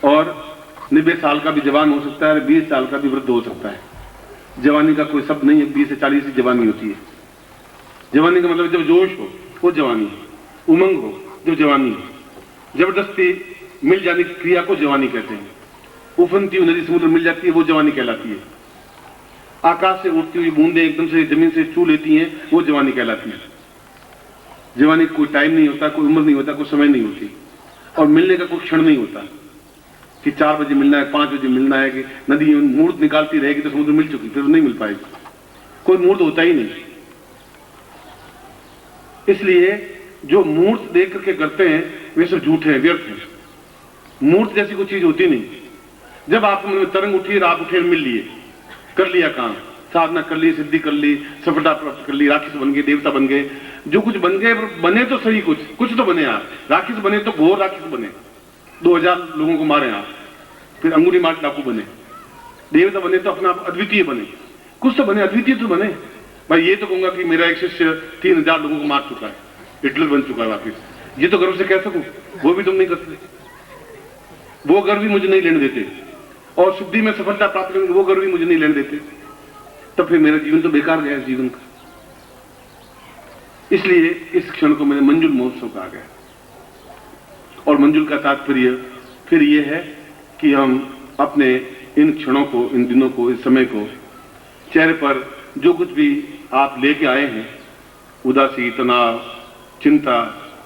और 90 साल का भी जवान हो सकता है और 20 साल का भी वृद्ध हो सकता है। जवानी का कोई शब्द नहीं है, 20 से 40 की जवानी होती है। जवानी का मतलब जब जोश हो वो जवानी है, उमंग हो जब जवानी है, जबरदस्ती मिल जाने की क्रिया को जवानी कहते हैं। उफनती हुई नदी समुद्र मिल जाती है वो जवानी कहलाती है। आकाश से उठती हुई बूंदें एकदम से जमीन से छू लेती हैं वो जवानी कहलाती है। जवानी कोई टाइम नहीं होता, कोई उम्र नहीं होता, कोई समय नहीं होती, और मिलने का कोई क्षण नहीं होता कि 4 बजे मिलना है, 5 बजे मिलना है, कि नदी मुहूर्त निकालती रहेगी तो समुद्र मिल चुकी, फिर नहीं मिल पाएगी। कोई मुहूर्त होता ही नहीं। इसलिए जो मुहूर्त देख करके करते हैं वे सब झूठे हैं, व्यर्थ हैं। मुहूर्त जैसी कोई चीज होती नहीं। जब आपके मन में तरंग उठी, आप उठे, मिल लिए, कर लिया काम, साधना कर ली, सिद्धि कर ली, सफलता प्राप्त कर ली, राक्षस बन गए, देवता बन गए, जो कुछ बन गए बने तो सही, कुछ तो बने आप। राक्षस बने तो घोर राक्षस बने, 2000 लोगों को मारे आप, फिर अंगुली मार डाकू बने। देवता बने तो अपना अद्वितीय बने, कुछ तो बने, अद्वितीय तो बने। भाई ये तो कहूंगा कि मेरा एक शिष्य 3000 लोगों को मार चुका है, हिटलर बन चुका है वापिस, ये तो गर्व से कह सकूं, वो भी तुम नहीं करते। वो गर्व भी मुझे नहीं लेने देते, और शुद्धि में सफलता प्राप्त करेंगे वो गर्व भी मुझे नहीं लेने देते। तब फिर मेरा जीवन तो बेकार गया इस जीवन का। इसलिए इस क्षण को मैंने मंजुल महोत्सव कहा गया। और मंजुल का तात्पर्य फिर ये है कि हम अपने इन क्षणों को, इन दिनों को, इस समय को, चेहरे पर जो कुछ भी आप लेके आए हैं, उदासी, तनाव, चिंता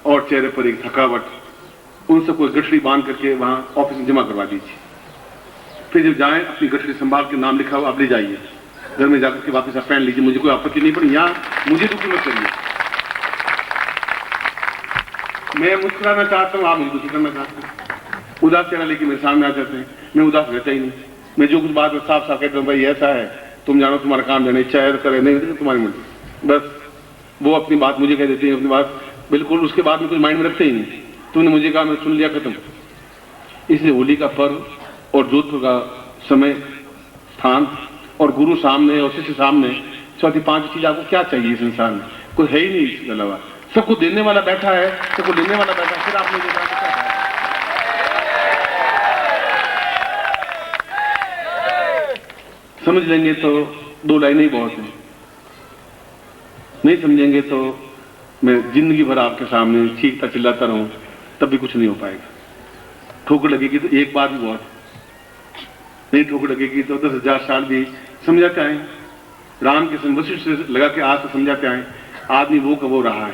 और चेहरे पर एक थकावट, उन सबको गठरी बांध करके वहां ऑफिस में जमा करवा दीजिए। फिर जब जाएं अपनी गठरी संभाल के, नाम लिखा हुआ आप ले जाइए, घर में जाकर के वापस आप पहन लीजिए, मुझे कोई आपत्ति नहीं पड़ी। यहाँ मुझे दुखी मत करिए। मैं मुस्कुराना चाहता हूँ, आप मुझे दुखी करना चाहते हैं। उदास चेहरा लेके मेरे सामने आ जाते हैं, मैं उदास रहता ही नहीं। मैं जो कुछ बात साफ साफ कहता हूँ, भाई ऐसा है, तुम जानो, तुम्हारा काम जाने, इच्छा है करे, नहीं तुम्हारी मर्जी, बस। वो अपनी बात मुझे कह देती है, अपनी बात बिल्कुल, उसके बाद में कुछ माइंड में रखते ही नहीं। तुमने मुझे कहा, मैं सुन लिया, खत्म। इसलिए होली का पर्व और जोधपुर का समय, स्थान और गुरु सामने और शिष्य सामने, चौथी 5 चीज आपको क्या चाहिए इस संसार में? कोई है ही नहीं इसके अलावा। सबको देने वाला बैठा है, सबको लेने वाला बैठा है, फिर आपने देखा तो क्या है? समझ लेंगे तो 2 लाइनें ही बहुत हैं, नहीं समझेंगे तो मैं जिंदगी भर आपके सामने चीखता चिल्लाता रहूं, तब भी कुछ नहीं हो पाएगा। ठोकर लगेगी तो एक बार भी बहुत, नहीं ठोकर लगेगी तो 10,000 साल भी समझाते आए। राम के वशिष्ठ से लगा के आज तो समझाते आए। आदमी वो का वो रहा है,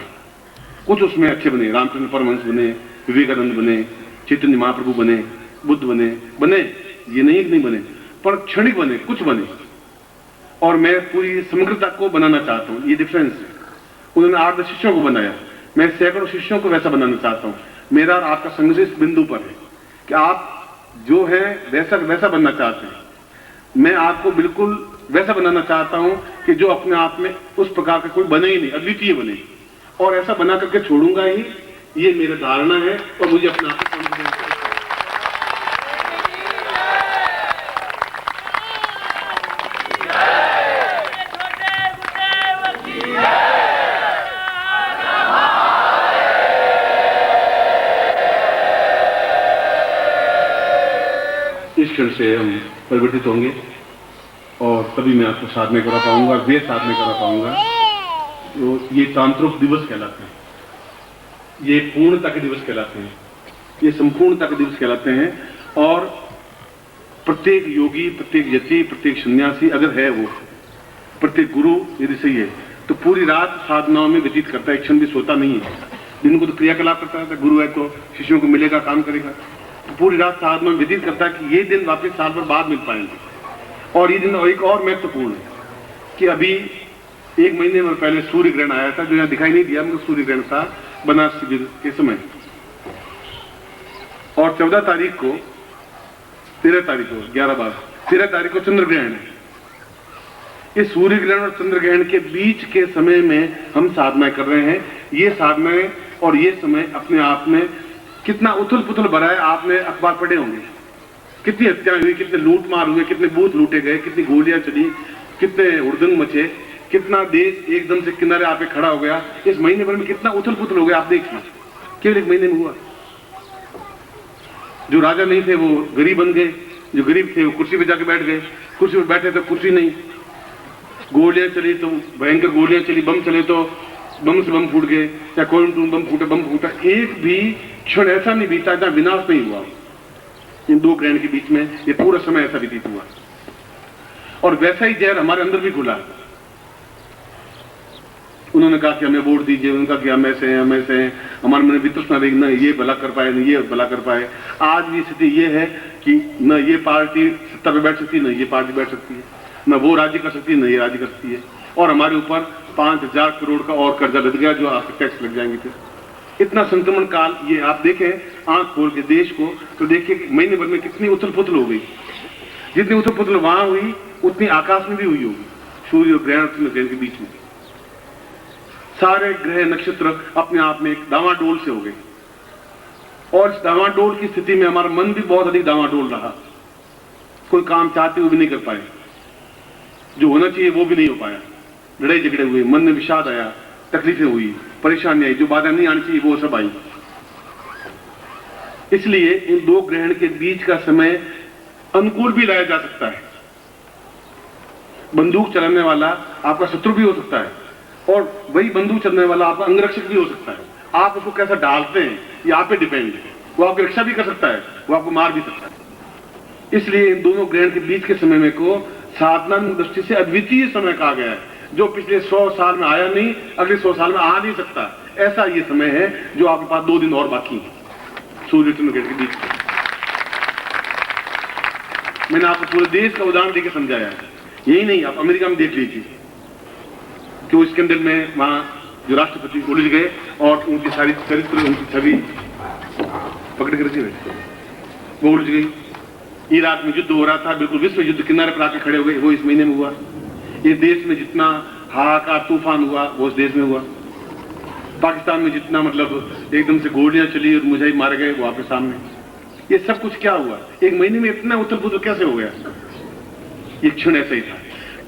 कुछ उसमें अच्छे बने, रामकृष्ण परमहंस बने, विवेकानंद बने, चैतन्य महाप्रभु बने, बुद्ध बने, ये नहीं बने, पर क्षणिक बने, कुछ बने। और मैं पूरी समग्रता को बनाना चाहता हूँ, ये डिफरेंस है। उन्होंने 8 शिष्यों को बनाया, मैं सैकड़ों शिष्यों को वैसा बनाना चाहता हूँ। मेरा और आपका संघर्ष इस बिंदु पर है कि आप जो है वैसा बनना चाहते हैं। मैं आपको बिल्कुल वैसा बनाना चाहता हूं कि जो अपने आप में उस प्रकार का कोई बने ही नहीं, अद्वितीय बने, और ऐसा बना करके छोड़ूंगा ही, ये मेरा धारणा है। और मुझे अपने आप को कॉन्फिडेंस है। इस क्षण से हम परिवर्तित होंगे और तभी मैं आपको साधना करा पाऊंगा, वे साधना करा पाऊंगा। तो ये तांत्रिक दिवस कहलाते हैं, ये पूर्णता के दिवस कहलाते हैं, ये संपूर्णता के दिवस कहलाते हैं। और प्रत्येक योगी, प्रत्येक यति, प्रत्येक सन्यासी अगर है, वो प्रत्येक गुरु यदि सही है, तो पूरी रात साधनाओं में व्यतीत करता है, एक क्षण भी सोता नहीं है। दिन को तो क्रियाकलाप करता है, गुरु है तो शिष्यों को मिलेगा, काम करेगा, तो पूरी रात साधना में व्यतीत करता है कि ये दिन वापिस साल भर बाद मिल पाएंगे। और ये दिन एक और महत्वपूर्ण है कि अभी 1 महीने में पहले सूर्य ग्रहण आया था, जो यहाँ दिखाई नहीं दिया, मगर सूर्य ग्रहण था बनारस शिविर के समय। और 14 तारीख को, 13 तारीख को, 13 तारीख को चंद्र ग्रहण है। इस सूर्य ग्रहण और चंद्र ग्रहण के बीच के समय में हम साधना कर रहे हैं। ये साधनाएं और ये समय अपने आप में कितना उथल पुथल भरा है। आपने अखबार पढ़े होंगे, कितनी हत्याएं हुई, कितने लूट मार हुए, कितने बूथ लूटे गए, कितनी गोलियां चली, कितने हुड़दंग मचे, कितना देश एकदम से किनारे आके खड़ा हो गया। इस महीने भर में कितना उथल पुथल हो गया, आप देखिए, केवल 1 महीने में हुआ। जो राजा नहीं थे वो गरीब बन गए, जो गरीब थे वो कुर्सी पे जाके बैठ गए, कुर्सी पर बैठे तो कुर्सी नहीं, गोलियां चली तो भयंकर गोलियां चली, बम चले तो बम से बम फूट गए, या कोई बम फूटा, एक भी क्षण ऐसा नहीं बीता जहां विनाश नहीं हुआ। इन दो ग्रहण के बीच में ये पूरा समय ऐसा व्यतीत हुआ, और वैसा ही जहर हमारे अंदर भी खुला। उन्होंने कहा कि हमें वोट दीजिए, उनका कि हम ऐसे हैं, हमारे मन में वितृष्णा रही, न ये भला कर पाए, न ये भला कर पाए। आज भी स्थिति ये है कि न ये पार्टी सत्ता पे बैठ सकती है, न ये पार्टी बैठ सकती है, न वो राज्य कर सकती है, न ये राज्य कर सकती है, और हमारे ऊपर 5,000 करोड़ का और कर्जा लग गया, जो आपके टैक्स लग जाएंगे। फिर इतना संक्रमण काल, ये आप देखें आंख खोल के देश को, तो देखिए कि महीने भर में कितनी उथल पुथल हो गई। जितनी उथल पुथल वहां हुई उतनी आकाश में भी हुई होगी, सूर्य और ग्रहण के बीच में। सारे ग्रह नक्षत्र अपने आप में एक डावाडोल से हो गए, और इस डावाडोल की स्थिति में हमारा मन भी बहुत अधिक डावाडोल रहा। कोई काम चाहते हुए भी नहीं कर पाए, जो होना चाहिए वो भी नहीं हो पाया, लड़ाई झगड़े हुए, मन में विषाद आया, तकलीफें हुई, परेशानी आई, जो बाधा नहीं आनी चाहिए वो सब आई। इसलिए इन दो ग्रहण के बीच का समय अनुकूल भी लाया जा सकता है। बंदूक चलाने वाला आपका शत्रु भी हो सकता है, और वही बंदूक चलाने वाला आपका अंगरक्षक भी हो सकता है। आप उसको कैसा डालते हैं ये आप पे डिपेंड है। वो आपकी रक्षा भी कर सकता है, वो आपको मार भी सकता है। इसलिए इन दोनों ग्रहण के बीच के समय में को साधना दृष्टि से अद्वितीय समय कहा गया है, जो पिछले 100 साल में आया नहीं, अगले 100 साल में आ नहीं सकता। ऐसा ये समय है जो आपके पास 2 दिन और बाकी है सूर्य चंद्र ग्रहण के बीच। मैंने आपको पूरे देश का उदाहरण देकर समझाया है, यही नहीं, आप अमेरिका में देख लीजिए कि उस स्कैंडल में वहां जो राष्ट्रपति उलझ गए और उनकी सारी चरित्र, उनकी छवि पकड़ कर रखी, वो उलझ गई। इराक में युद्ध हो रहा था, बिल्कुल विश्व युद्ध किनारे पर आके खड़े हो गए, वो इस महीने में हुआ। ये देश में जितना हाहाकार तूफान हुआ वो उस देश में हुआ। पाकिस्तान में जितना मतलब एकदम से गोलियां चली और मुजाहिद मारे गए वो आपके सामने। ये सब कुछ क्या हुआ? एक महीने में इतना उथल पुथल कैसे हो गया? ये क्षण ऐसा ही था।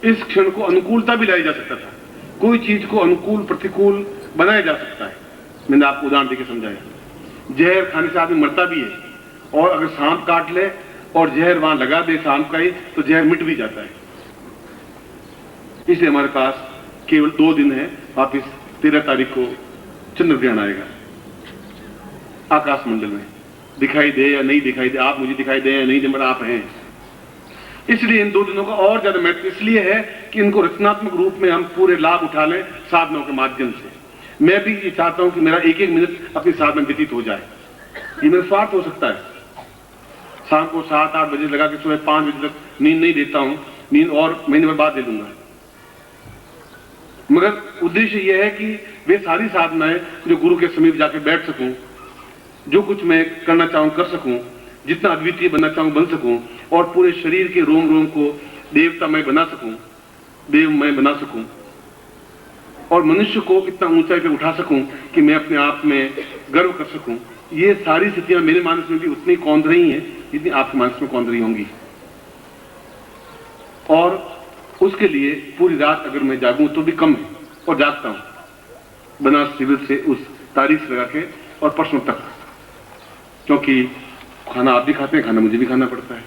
इस क्षण को अनुकूलता भी लाई जा सकता था, कोई चीज को अनुकूल प्रतिकूल बनाया जा सकता है। मैंने आपको उदाहरण देकर समझाया। जहर खाने से आदमी मरता भी है, और अगर सांप काट ले और जहर वहां लगा दे सांप का ही, तो जहर मिट भी जाता है। इसलिए हमारे पास केवल 2 दिन है, वापिस 13 तारीख को चंद्र ग्रहण आएगा। आकाश मंडल में दिखाई दे या नहीं दिखाई दे, आप मुझे दिखाई दे या नहीं दे, मगर आप हैं। इसलिए इन 2 दिनों का और ज्यादा महत्व इसलिए है कि इनको रचनात्मक रूप में हम पूरे लाभ उठा लें साधनाओं के माध्यम से। मैं भी ये चाहता हूं कि मेरा 1-1 मिनट अपनी साधना व्यतीत हो जाए। ये मेरा स्वार्थ हो सकता है। शाम को 7-8 बजे लगा के सुबह 5 बजे तक नींद नहीं देता हूं, नींद और महीने भर बाद ले लूंगा, मगर उद्देश्य यह है कि वे सारी साधनाएं जो गुरु के समीप जाके बैठ सकूं, जो कुछ मैं करना चाहूं कर सकूं, जितना अद्वितीय बनना चाहूं बन सकूं, और पूरे शरीर के रोम रोम को देवतामय बना सकूं, देवमय बना सकूं, और मनुष्य को इतना ऊंचाई पे उठा सकूं कि मैं अपने आप में गर्व कर सकूं। ये सारी स्थितियां मेरे मानस में भी उतनी कौंध रही हैं जितनी आपके मानस में कौंध रही होंगी। और उसके लिए पूरी रात अगर मैं जागूं तो भी कम है, और जागता हूं बनारस शिविर से उस तारीख से लगा के और परसों तक, क्योंकि खाना आप भी खाते हैं, खाना मुझे भी खाना पड़ता है,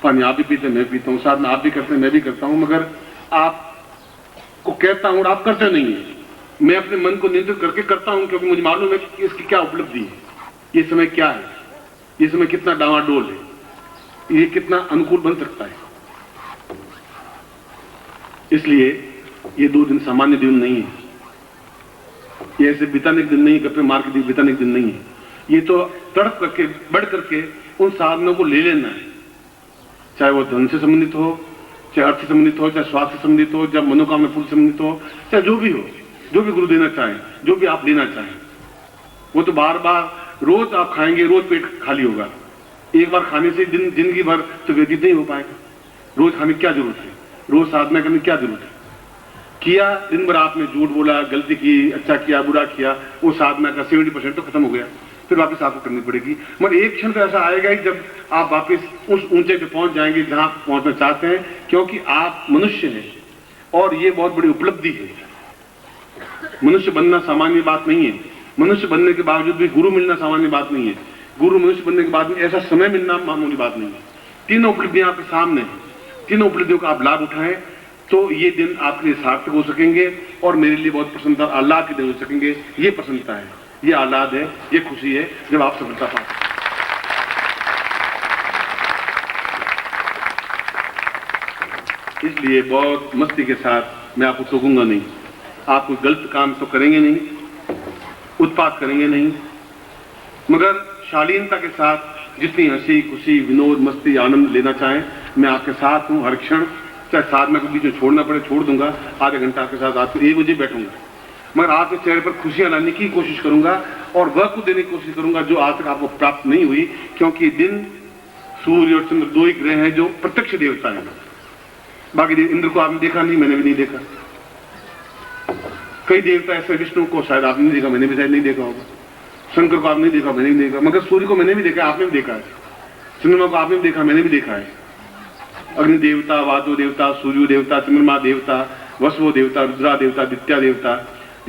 पानी आप भी पीते हैं, मैं पीता हूं, साधना आप भी करते हैं, मैं भी करता हूं, मगर आपको कहता हूं और आप करते नहीं है। मैं अपने मन को नियंत्रित करके करता हूं, क्योंकि मुझे मालूम है कि इसकी क्या उपलब्धि है, ये समय क्या है, ये समय कितना डावाडोल है, ये कितना अनुकूल बन सकता है। इसलिए ये 2 दिन सामान्य दिन नहीं है, ये ऐसे बिताने के दिन नहीं, गप्पे मार के बिताने के दिन नहीं है। ये तो तड़प करके बढ़ करके उन साधनों को ले लेना है, चाहे वो धन से संबंधित हो, चाहे अर्थ से संबंधित हो, चाहे स्वास्थ्य से संबंधित हो, चाहे मनोकामना पूर्ण से संबंधित हो, चाहे जो भी हो, जो भी गुरु देना चाहें, जो भी आप लेना चाहें। वो तो बार बार रोज आप खाएंगे, रोज पेट खाली होगा। एक बार खाने से जिंदगी भर तो व्यतीत नहीं हो पाएगा। रोज खाने की क्या जरूरत है, रोज साधना करने की क्या जरूरत है? किया, दिन भर आपने झूठ बोला, गलती की, अच्छा किया, बुरा किया, वो साधना का 70% तो खत्म हो गया, फिर वापस आपको करनी पड़ेगी। मगर एक क्षण तो ऐसा आएगा ही जब आप वापस उस ऊंचे पे पहुंच जाएंगे जहां पहुंचना चाहते हैं, क्योंकि आप मनुष्य हैं और ये बहुत बड़ी उपलब्धि है। मनुष्य बनना सामान्य बात नहीं है, मनुष्य बनने के बावजूद भी गुरु मिलना सामान्य बात नहीं है। गुरु मनुष्य बनने के बाद में ऐसा समय मिलना मामूली बात नहीं है। तीनों उपलब्धियां आपके सामने हैं, तीनों उपलब्धियों का आप लाभ उठाएं तो ये दिन आपके लिए सार्थक हो सकेंगे और मेरे लिए बहुत प्रसन्नता आह्लाद के दिन हो सकेंगे। ये प्रसन्नता है, ये आह्लाद है, ये खुशी है जब आप सफलता पाते हैं। इसलिए बहुत मस्ती के साथ मैं आपको टोकूंगा नहीं, आप कोई गलत काम तो करेंगे नहीं, उत्पात करेंगे नहीं, मगर शालीनता के साथ जितनी हंसी खुशी विनोद मस्ती आनंद लेना चाहें मैं आपके साथ हूं हर क्षण। चाहे साधना को बीच में छोड़ना पड़े छोड़ दूंगा, आधे घंटा आपके साथ आपको 1 बजे बैठूंगा, मगर आपके चेहरे पर खुशियां लाने की कोशिश करूंगा और वह को देने की कोशिश करूंगा जो आज तक आपको प्राप्त नहीं हुई। क्योंकि दिन सूर्य और चंद्र 2 ही ग्रह हैं जो प्रत्यक्ष देवता हैं। बाकी इंद्र को आपने देखा नहीं, मैंने भी नहीं देखा। कई देवता ऐसे, विष्णु को शायद आपने नहीं देखा, मैंने भी शायद नहीं देखा होगा। शंकर को आपने नहीं देखा, मैंने भी नहीं देखा, मगर सूर्य को मैंने भी देखा, आपने भी देखा है। चंद्रमा को आपने भी देखा, मैंने भी देखा है। अग्नि देवता, वायु देवता, सूर्य देवता, चंद्रमा देवता, वसुव देवता, रुद्रा देवता, दित्या देवता,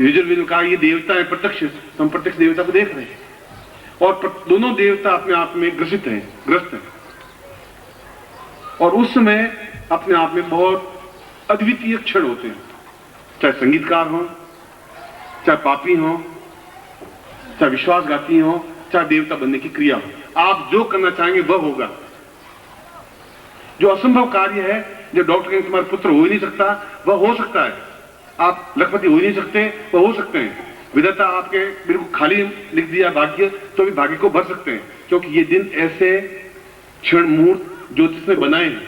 यजुर्वेद कहा ये देवता है प्रत्यक्ष, हम प्रत्यक्ष देवता को देख रहे हैं और दोनों देवता अपने आप में ग्रसित हैं, ग्रस्त हैं और उस समय अपने आप में बहुत अद्वितीय क्षण होते हैं। चाहे संगीतकार हो, चाहे पापी हो, चाहे विश्वासघाती हो, चाहे देवता बनने की क्रिया हो, आप जो करना चाहेंगे वह होगा। जो असंभव कार्य है, जो डॉक्टर के तुम्हारा पुत्र हो ही नहीं सकता वह हो सकता है, आप लखपति हो ही नहीं सकते वह हो सकते हैं। विधाता आपके बिल्कुल खाली लिख दिया भाग्य तो भी भाग्य को भर सकते हैं। क्योंकि ये दिन ऐसे क्षण मुहूर्त ज्योतिष ने बनाए हैं,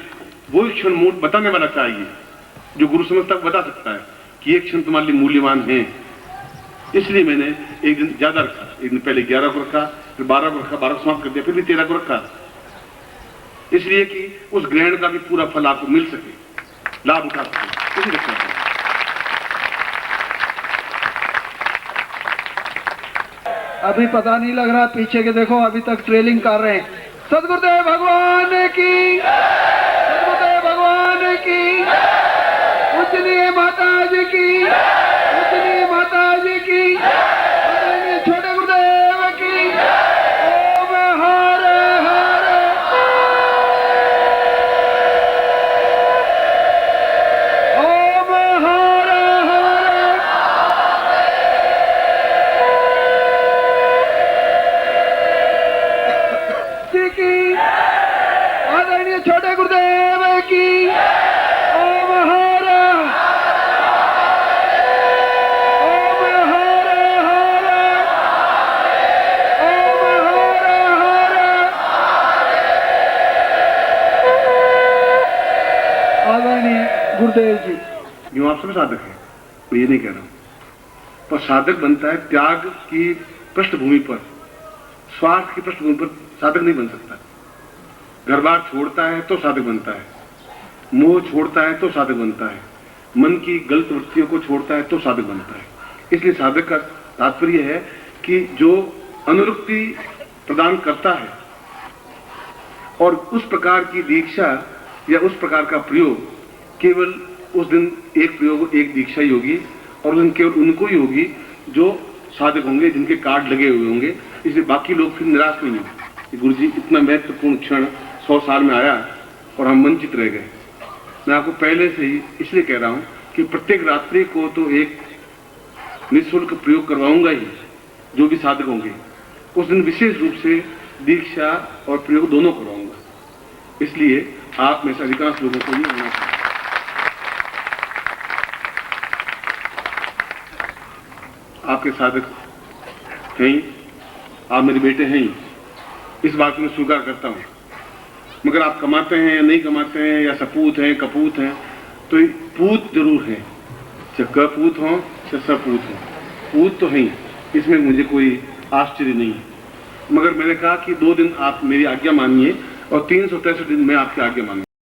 वो क्षण मुहूर्त बताने वाला चाहिए जो गुरु समझ तक बता सकता है कि ये क्षण तुम्हारे लिए मूल्यवान है। इसलिए मैंने एक दिन ज्यादा रखा, एक दिन पहले 11 को रखा, फिर 12 को रखा, 12 को समाप्त कर दिया, फिर भी 13 को रखा, इसलिए कि उस ग्रहण का भी पूरा फल आपको मिल सके, लाभ उठा सके। इसी रखना चाहिए। अभी पता नहीं लग रहा, पीछे के देखो अभी तक ट्रेलिंग कर रहे हैं। सदगुरुदेव भगवान की, सदगुरुदेव भगवान की, पूजनीय माता जी की, पूजनीय माता जी की, छोटे गुरुदेव की। ओम हरे हरे, ओम हरे हरे की, आदरणीय छोटे गुरुदेव की। ओम हरे, ओम हरे हरे, ओम हरे हरे। आदरणीय गुरुदेव जी, जो आप सब साधक है, मैं ये नहीं कह रहा हूं, पर साधक बनता है त्याग की पृष्ठभूमि पर, स्वार्थ की पृष्ठभूमि पर साधक नहीं बन सकता। घर बार छोड़ता है तो साधक बनता है, मोह छोड़ता है तो साधक बनता है, मन की गलत वृत्तियों को छोड़ता है तो साधक बनता है। इसलिए साधक का तात्पर्य है कि जो अनुरक्ति प्रदान करता है और उस प्रकार की दीक्षा या उस प्रकार का प्रयोग केवल उस दिन एक प्रयोग एक दीक्षा ही होगी और उस दिन केवल उनको ही होगी जो साधक होंगे, जिनके कार्ड लगे हुए होंगे। इसलिए बाकी लोग फिर निराश नहीं होंगे। गुरु जी इतना महत्वपूर्ण क्षण 100 साल में आया और हम वंचित रह गए। मैं आपको पहले से ही इसलिए कह रहा हूं कि प्रत्येक रात्रि को तो एक निःशुल्क प्रयोग करवाऊंगा ही, जो भी साधक होंगे उस दिन विशेष रूप से दीक्षा और प्रयोग दोनों करवाऊंगा। इसलिए आप में से अधिकांश लोगों को ये होना चाहिए। आपके साधक हैं, आप मेरे बेटे हैं, इस बात को मैं स्वीकार करता हूं। मगर आप कमाते हैं या नहीं कमाते हैं या सपूत हैं कपूत हैं, तो पूत जरूर है, चाहे कपूत हो चाहे सपूत हो, पूत तो है, इसमें मुझे कोई आश्चर्य नहीं है। मगर मैंने कहा कि 2 दिन आप मेरी आज्ञा मानिए और 363 दिन मैं आपकी आज्ञा मानूंगा।